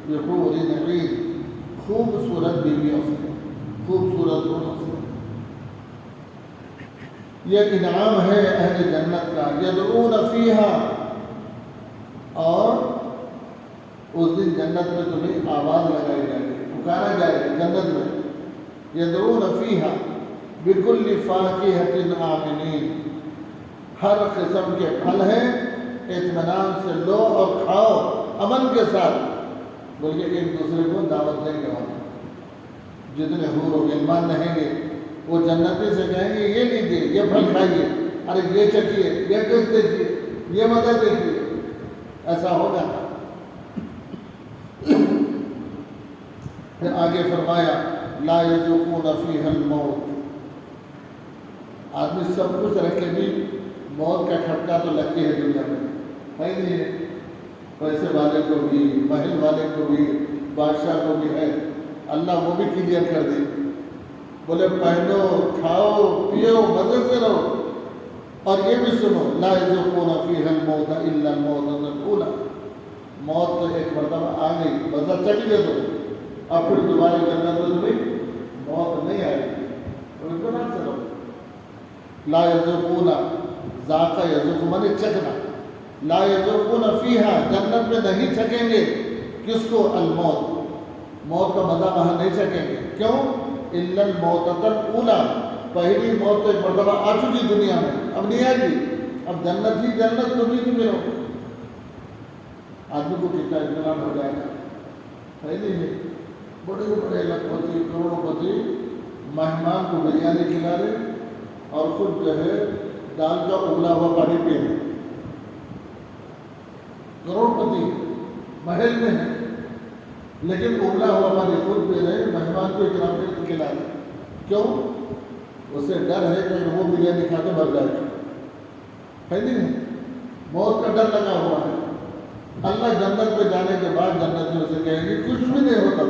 بحور عین، خوبصورت بیویوں سے، خوبصورت حوروں سے۔ یہ انعام ہے اہل جنت کا، یدعون فیہا، اور اس دن جنت میں تمہیں آواز لگائی جائے گی، پکارا جائے گا جنت میں، یدعون فیہا بکل فاکہۃ آمنین، ہر قسم کے پھل ہیں، اطمینان سے لو اور کھاؤ امن کے ساتھ، بلکہ ایک دوسرے کو دعوت دیں گے۔ وہاں جتنے حور و غلمان رہیں گے وہ جنتی سے کہیں گے یہ لیجیے، یہ پھل کھائیے، ارے یہ چکھیے، یہ ٹیسٹ دیکھیے، یہ مزہ دیکھیے، ایسا ہوگا۔ پھر آگے فرمایا لا یذوقون فیہا الموت، آدمی سب کچھ رکھ کے بھی موت کا کھٹکا تو لگتی ہے دنیا میں، ہے نہیں ہے؟ پیسے والے کو بھی، محل والے کو بھی، بادشاہ کو بھی ہے، اللہ وہ بھی کلیئر کر دے، بولے پہنو، کھاؤ، پیو، مزے سے رہو، اور یہ بھی سنو لا یذوقون فیہا الموت الا الموتۃ الاولی، موت تو ایک مرتبہ آ گئی، مزہ چکھ لے دو، اب پھر دوبارہ جنت میں تمہیں موت نہیں آئے گی، تو اطمینان سے رہو۔ لا یذوقون، ذاق یذوق مانے چکھنا، لا یذوقون فیہا، جنت میں نہیں چکھیں گے، کس کو؟ الموت، موت کا مزہ وہاں نہیں چکھیں گے، کیوں؟ الا الموتۃ الاولی، پہلی موت تو ایک مرتبہ آ چکی دنیا میں، اب نہیں آئے گی، اب جنت ہی جنت تم ہی تمہیں رہو۔ آدمی کو کتنا اطمینان ہو جائے گا، ہے نہیں ہے؟ بڑے بڑے لکھپتی، کروڑوں پتی مہمان کو بریانی کھلا رہے اور خود جو ہے دال کا ابلا ہوا پانی پی رہے، کروڑ پتی محل میں ہے لیکن ابلا ہوا پانی خود پی رہے، مہمان کو اکرام کر کھلا رہے، کیوں؟ اسے ڈر ہے کہ وہ بریانی کھا کے مر جائے گا، ہے نہیں؟ موت کا ڈر لگا ہوا ہے۔ اللہ جنت پہ جانے کے بعد جنتیوں سے کہیں گے کچھ بھی نہیں ہوتا،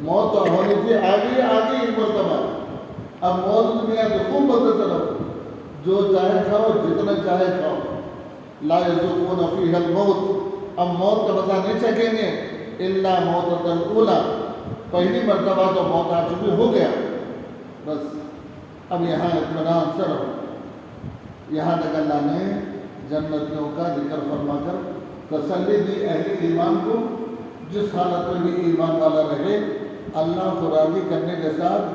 موت تو ہونی تھی، آگے ایک مرتبہ، اب موت دنیا تو خوب مزے سے رہو، جو چاہے کھاؤ، جتنا چاہے کھاؤ۔ لا یذوقون فیہا الموت، اب موت کا مزہ نہیں چکھیں گے الا موتۃ الاولی، پہلی مرتبہ تو موت آ چکی، ہو گیا بس، اب یہاں اطمینان سے رہو۔ یہاں تک اللہ نے جنتیوں کا ذکر فرما کر تسلی دی اہل ایمان کو، جس حالت میں بھی ایمان والا رہے، اللہ کو راضی کرنے کے ساتھ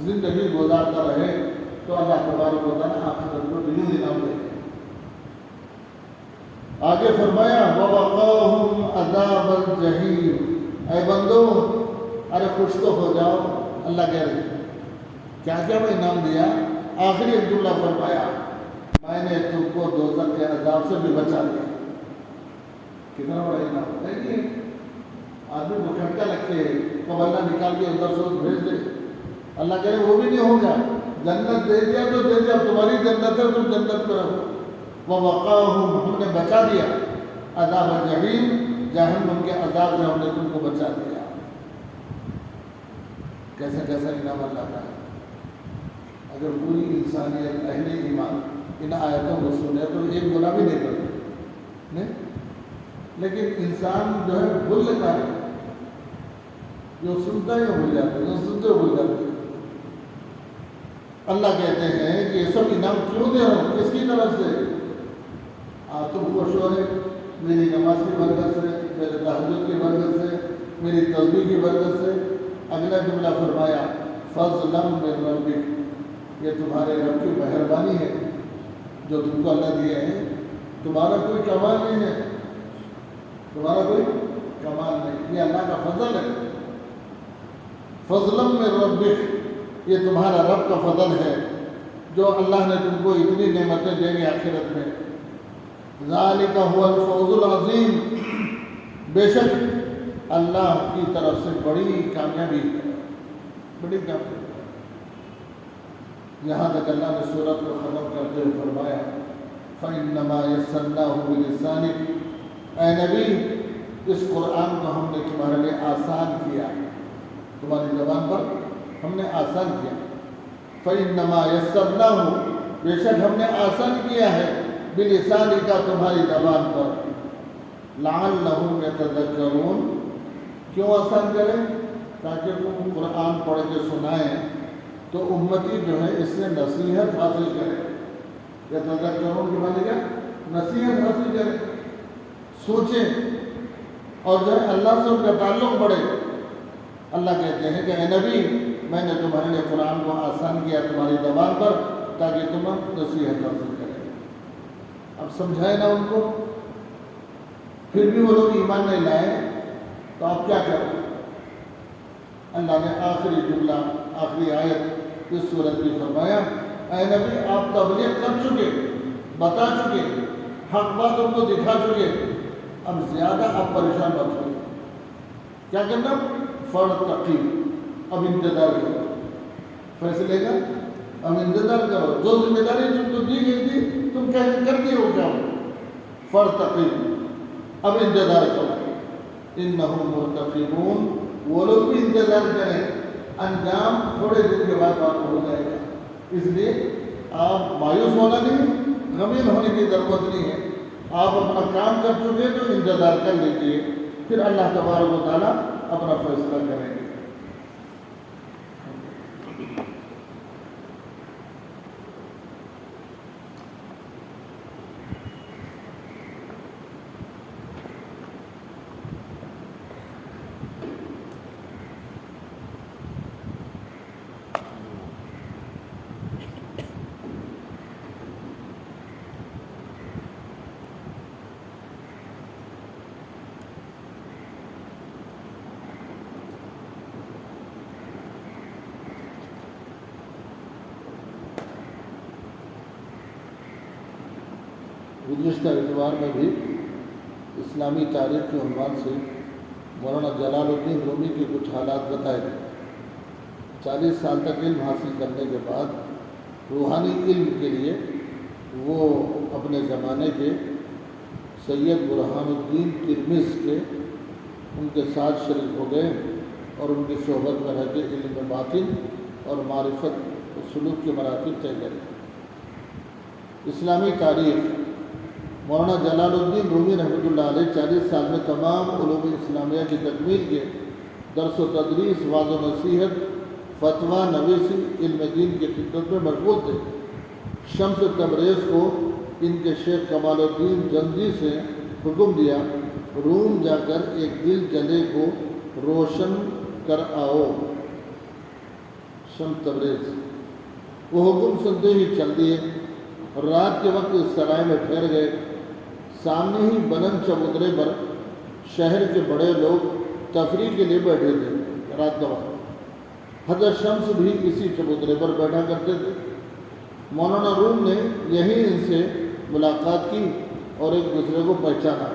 زندگی گزارتا رہے، تو اللہ تبارک و تعالیٰ آخرت کو یوں انعام دے گا۔ آگے فرمایا وَوَقَاهُمْ عَذَابَ الْجَحِيمِ، اے بندو ارے خوش تو ہو جاؤ، اللہ کہہ رہے کیا کیا میں انعام دیا، آخری ایک جملہ فرمایا میں نے تم کو دوزخ کے عذاب سے بھی بچا دیا، کتنا بڑا انعام ہے کہ آدمی کو کھٹکا لگتے ہے، کب اللہ نکال کے ادھر سے بھیج دے، اللہ کہہ رہے وہ بھی نہیں ہوگا، جنت دے دیا تو دے دیا، اب تمہاری جنت ہے، تم جنت میں رہو۔ وَوَقَاهُمْ، ہم نے بچا دیا، عذاب الجحیم، جہنم کے عذاب سے ہم نے تم کو بچا دیا۔ کیسا کیسا انعام اللہ کا ہے۔ اگر پوری انسانیت اہل ایمان ان آیتوں کو سنے تو ایک گناہ بھی نہیں کرتے، نہیں، لیکن انسان جو ہے بھول لیتا ہے، جو سنتا ہے وہ بھول جاتا ہے، جو سنتے ہو بھول جاتے ہیں۔ اللہ کہتے ہیں کہ یہ سب انعام کیوں دے رہا ہوں، کس کی طرف سے؟ تم خوش ہو رہے میری نماز کی برکت سے، میرے تہجد کی برکت سے، میری تسبیح کی برکت سے۔ اگلا جملہ فرمایا فضلا من ربک، یہ تمہارے رب کی مہربانی ہے جو تم کو اللہ دیے ہیں، تمہارا کوئی کمال نہیں ہے، تمہارا کوئی کمال نہیں، یہ اللہ کا فضل ہے۔ فضلا من ربک، یہ تمہارا رب کا فضل ہے جو اللہ نے تم کو اتنی نعمتیں دیں گے آخرت میں۔ ذالک هو الفوز العظیم، بے شک اللہ کی طرف سے بڑی کامیابی ہے، بڑی کامیابی۔ یہاں تک اللہ نے سورت کو ختم کرتے ہوئے فرمایا فَإِنَّمَا يَسَّرْنَاهُ بِلِسَانِكَ، اے نبی اس قرآن کو ہم نے تمہارے لیے آسان کیا، تمہاری زبان پر ہم نے آسان کیا۔ فَإِنَّمَا يَسَّرْنَاهُ، بے شک ہم نے آسان کیا ہے، بِلِسَانِكَ تمہاری زبان پر، لَعَلَّهُمْ يَتَذَكَّرُونَ، کیوں آسان کریں؟ تاکہ تم قرآن پڑھ کے سنائیں تو امتی جو ہے اس سے نصیحت حاصل کرے۔ یتذکرون کے معنی کیا؟ نصیحت حاصل کرے، سوچیں اور جو ہے اللہ سے ان کا تعلق بڑھے۔ اللہ کہتے ہیں کہ اے نبی میں نے تمہارے لیے قرآن کو آسان کیا تمہاری زبان پر تاکہ تم نصیحت حاصل کریں۔ اب سمجھائے نا ان کو، پھر بھی وہ لوگ ایمان نہیں لائے تو آپ کیا کریں؟ اللہ نے آخری جملہ، آخری آیت اس صورت میں فرمایا اے نبی آپ تبلیغ کر چکے، بتا چکے، حق بات ان کو دکھا چکے، اب زیادہ آپ پریشان مت ہوئے۔ کیا کرنا؟ فَارْتَقِبْ، اب انتظار کرو فیصلے کا، اب انتظار کرو، جو ذمہ داری تم کو دی گئی تھی تم کر دیے ہو کیا ہو؟ فَارْتَقِبْ، اب انتظار کرو، اِنَّهُمْ مُرْتَقِبُونَ، وہ لوگ بھی انتظار کریں، انجام تھوڑے دن کے بعد آپ کو ہو جائے گا۔ اس لیے آپ مایوس ہونا نہیں، غمگین ہونے کی ضرورت نہیں ہے، آپ اپنا کام کر چکے تو انتظار کر لیجیے، پھر اللہ تبارک و تعالیٰ اپنا فیصلہ کریں گے۔ گزشتہ اتوار میں بھی اسلامی تاریخ کے عنوان سے مولانا جلال الدین رومی کے کچھ حالات بتائے گئے۔ 40 سال تک علم حاصل کرنے کے بعد روحانی علم کے لیے وہ اپنے زمانے کے سید برہان الدین ترمذ کے ان کے ساتھ شریک ہو گئے اور ان کی صحبت میں رہ کے علم باطن اور معرفت و سلوک کے مراتب طے کرے۔ اسلامی تاریخ مولانا جلال الدین رومی رحمۃ اللہ علیہ 40 سال میں تمام علوم اسلامیہ کی تکمیل کے درس و تدریس، واعظ و نصیحت، فتویٰ نویسی، علم دین کی خدمت میں مشغول تھے۔ شمس تبریز کو ان کے شیخ کمال الدین جندی سے حکم دیا روم جا کر ایک دل جلے کو روشن کر آؤ۔ شمس تبریز وہ حکم سنتے ہی چل دیے اور رات کے وقت اس سرائے میں ٹھہر گئے۔ سامنے ہی بلند چبوترے پر شہر کے بڑے لوگ تفریح کے لیے بیٹھے تھے۔ رات کا وقت حضرت شمس بھی اسی چبوترے پر بیٹھا کرتے تھے۔ مولانا روم نے یہیں ان سے ملاقات کی اور ایک دوسرے کو پہچانا۔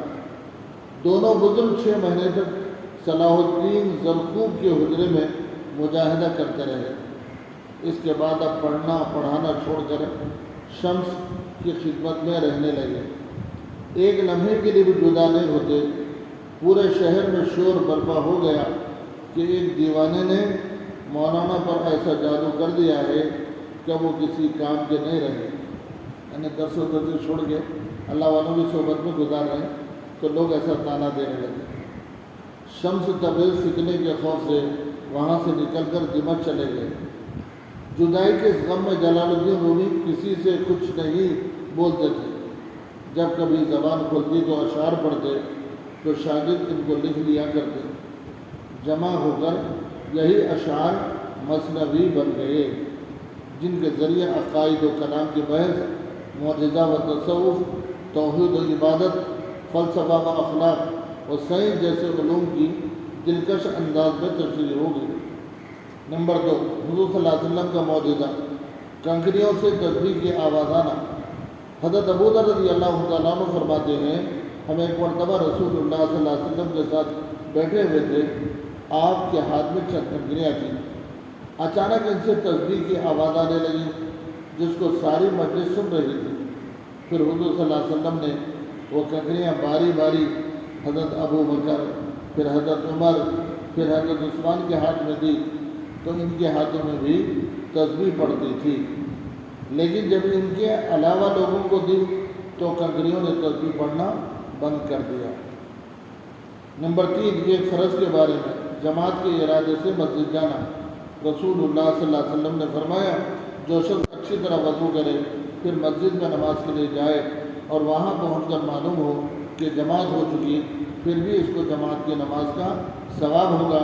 دونوں بزرگ 6 مہینے تک صلاح الدین زرقوب کے حجرے میں مجاہدہ کرتے رہے۔ اس کے بعد اب پڑھنا پڑھانا چھوڑ کر شمس کی خدمت میں رہنے لگے۔ ایک لمحے کے لیے بھی جدا نہیں ہوتے۔ پورے شہر میں شور برپا ہو گیا کہ ایک دیوانے نے مولانا پر ایسا جادو کر دیا ہے کہ وہ کسی کام کے نہیں رہے، یعنی درس و تدریس چھوڑ کے اللہ والوں کی صحبت میں گزار رہے ہیں تو لوگ ایسا تانا دینے لگے۔ شمس تبریز سیکھنے کے خوف سے وہاں سے نکل کر دمشق چلے گئے۔ جدائی کے اس غم میں جلال الدین رومی کسی سے کچھ نہیں بولتے تھے۔ جب کبھی زبان کھلتی تو اشعار پڑھتے تو شاگرد ان کو لکھ لیا کرتے۔ جمع ہو کر یہی اشعار مثنوی بن گئے، جن کے ذریعے عقائد و کلام کی بحث، معجزہ و تصوف، توحید و عبادت، فلسفہ و اخلاق اور سائنس جیسے علوم کی دلکش انداز میں تشریح ہو گئی۔ نمبر 2، حضور صلی اللہ علیہ وسلم کا معجزہ، کنکریوں سے تسبیح کی آواز آنا۔ حضرت ابو ذر رضی اللہ تعالیٰ عنہ فرماتے ہیں ہم ایک مرتبہ رسول اللہ صلی اللہ علیہ وسلم کے ساتھ بیٹھے ہوئے تھے، آپ کے ہاتھ میں چند کنکریاں تھیں، اچانک ان سے تسبیح کی آواز آنے لگی، جس کو ساری مجلس سن رہی تھی۔ پھر حضور صلی اللہ علیہ وسلم نے وہ کنکریاں باری باری حضرت ابو بکر، پھر حضرت عمر، پھر حضرت عثمان کے ہاتھ میں دی، تو ان کے ہاتھوں میں بھی تسبیح پڑتی تھی، لیکن جب ان کے علاوہ لوگوں کو دی تو کنکریوں نے تسبیح پڑھنا بند کر دیا۔ نمبر 3، ایک فرض کے بارے میں جماعت کے ارادے سے مسجد جانا۔ رسول اللہ صلی اللہ علیہ وسلم نے فرمایا، جو شخص اچھی طرح وضو کرے پھر مسجد میں نماز کے لیے جائے اور وہاں پہنچ کر معلوم ہو کہ جماعت ہو چکی، پھر بھی اس کو جماعت کی نماز کا ثواب ہوگا،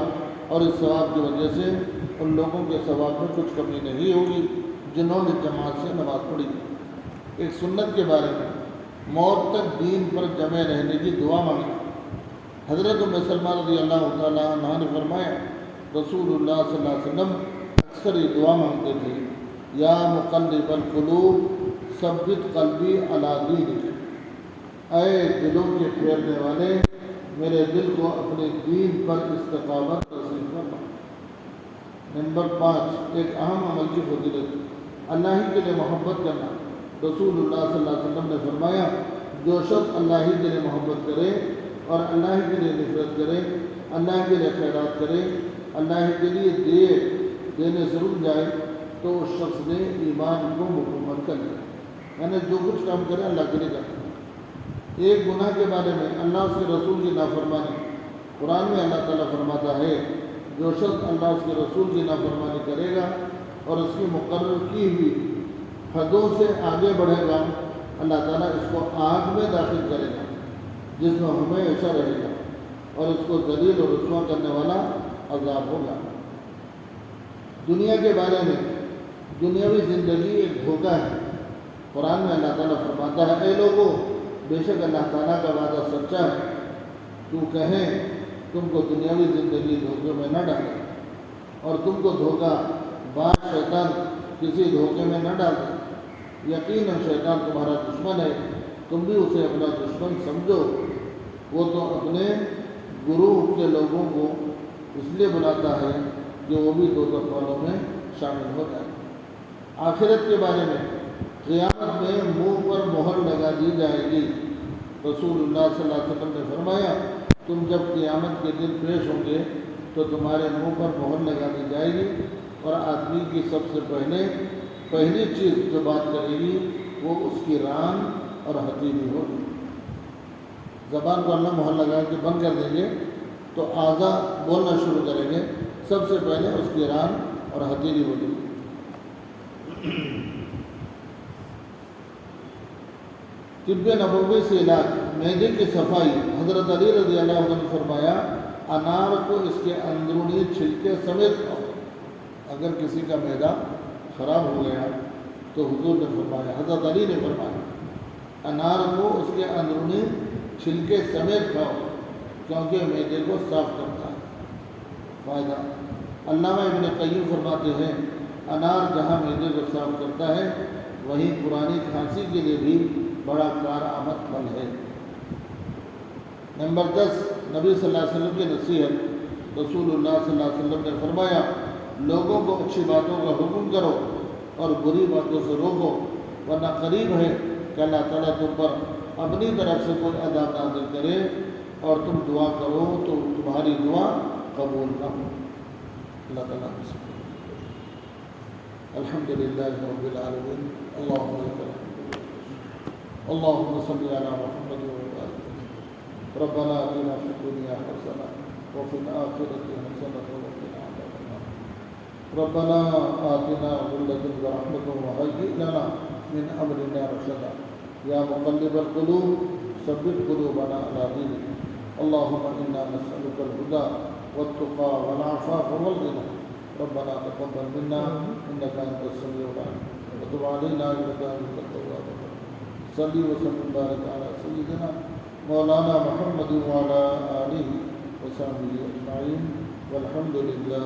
اور اس ثواب کی وجہ سے ان لوگوں کے ثواب میں کچھ کمی نہیں ہوگی جنہوں نے جماعت سے نماز پڑھی۔ ایک سنت کے بارے میں موت تک دین پر جمع رہنے کی دعا مانگنا۔ حضرت ام سلمہ رضی اللہ تعالیٰ عنہ نے فرمایا، رسول اللہ صلی اللہ علیہ وسلم اکثر یہ دعا مانگتے تھے، یا مقلب القلوب ثبت قلبی علی دینک، اے دلوں کے پھیرنے والے میرے دل کو اپنے دین پر استقامت نصیب فرما۔ نمبر 5، ایک اہم عمل کی فضیلت، اللہ ہی کے لیے محبت کرنا۔ رسول اللہ صلی اللہ علیہ وسلم نے فرمایا، جو شخص اللہ ہی کے لیے محبت کرے اور اللہ ہی کے لیے نفرت کرے، اللہ کے لیے خیرات کرے، اللہ کے لیے دینے سے رک جائے، تو اس شخص نے ایمان کو مکمل کر لیا، یعنی جو کچھ کام کرے اللہ کے لیے کرے۔ ایک گناہ کے بارے میں اللہ اس کے رسول کی نافرمانی۔ قرآن میں اللہ تعالیٰ فرماتا ہے، جو شخص اللہ اس کے رسول کی نافرمانی کرے گا اور اس کی مقرر کی ہوئی حدوں سے آگے بڑھے گا، اللہ تعالیٰ اس کو آگ میں داخل کرے گا جس میں ہمیشہ رہے گا، اور اس کو ذلیل اور رسوا کرنے والا عذاب ہوگا۔ دنیا کے بارے میں دنیاوی زندگی ایک دھوکہ ہے۔ قرآن میں اللہ تعالیٰ فرماتا ہے، اے لوگو، بے شک اللہ تعالیٰ کا وعدہ سچا ہے، تو کہیں تم کو دنیاوی زندگی دھوکے میں نہ ڈالے، اور تم کو دھوکہ باز شیطان کسی دھوکے میں نہ ڈالے۔ یقیناً شیطان تمہارا دشمن ہے، تم بھی اسے اپنا دشمن سمجھو، وہ تو اپنے گروہ کے لوگوں کو اس لیے بلاتا ہے کہ وہ بھی دوزخ والوں میں شامل ہو جائے۔ آخرت کے بارے میں قیامت میں منہ پر مہر لگا دی جائے گی۔ رسول اللہ صلی اللہ علیہ وسلم نے فرمایا، تم جب قیامت کے دن پیش ہوں گے تو تمہارے منہ پر مہر لگا دی جائے گی، اور آدمی کی سب سے پہلی چیز جو بات کرے گی وہ اس کی ران اور ہتھیلی ہوگی۔ زبان کو اللہ مہر لگا کے بند کر دیں گے تو اعضاء بولنا شروع کریں گے، سب سے پہلے اس کی ران اور ہتھیلی بولے گی۔ طب نبوی سے علاج، معدے کی صفائی۔ حضرت علی رضی اللہ عنہ نے فرمایا، انار کو اس کے اندرونی چھلکے سمیت کھاؤ۔ اگر کسی کا معدہ خراب ہو گیا تو حضور نے فرمایا، حضرت علی نے فرمایا، انار کو اس کے اندرونی چھلکے سمیت کھاؤ، کیونکہ معدے کو صاف کرتا ہے۔ فائدہ، علامہ ابن قیم فرماتے ہیں، انار جہاں معدے کو صاف کرتا ہے وہیں پرانی کھانسی کے لیے بھی بڑا کارآمد پھل ہے۔ نمبر 10، نبی صلی اللہ علیہ وسلم کی نصیحت۔ رسول اللہ صلی اللہ علیہ وسلم نے فرمایا، لوگوں کو اچھی باتوں کا حکم کرو اور بری باتوں سے روکو، ورنہ قریب ہے کہ اللہ تعالیٰ تم پر اپنی طرف سے کوئی عذاب نازل کرے اور تم دعا کرو تو تمہاری دعا قبول نہ ہو۔ اللہ تعالیٰ الحمدللہ رب العالمین، اللہم صلی علی محمد وبارک وسلم۔ ربنا آتنا فی الدنیا حسنہ وفی الآخرۃ حسنہ وقنا عذاب النار۔ ربنا آتنا من لدنک رحمۃ وہیئ لنا من امرنا رشدا۔ یا مقلب القلوب ثبت قلوبنا علی دینک۔ اللہم انا نسألک الہدی والتقی والعفاف والغنی۔ ربنا تقبل منا انک انت السمیع العلیم وتب علینا انک انت التواب الرحیم۔ صلی وسلم بارک علی سیدنا مولانا محمد وعلی آلہ وصحبہ اجمعین والحمد للہ۔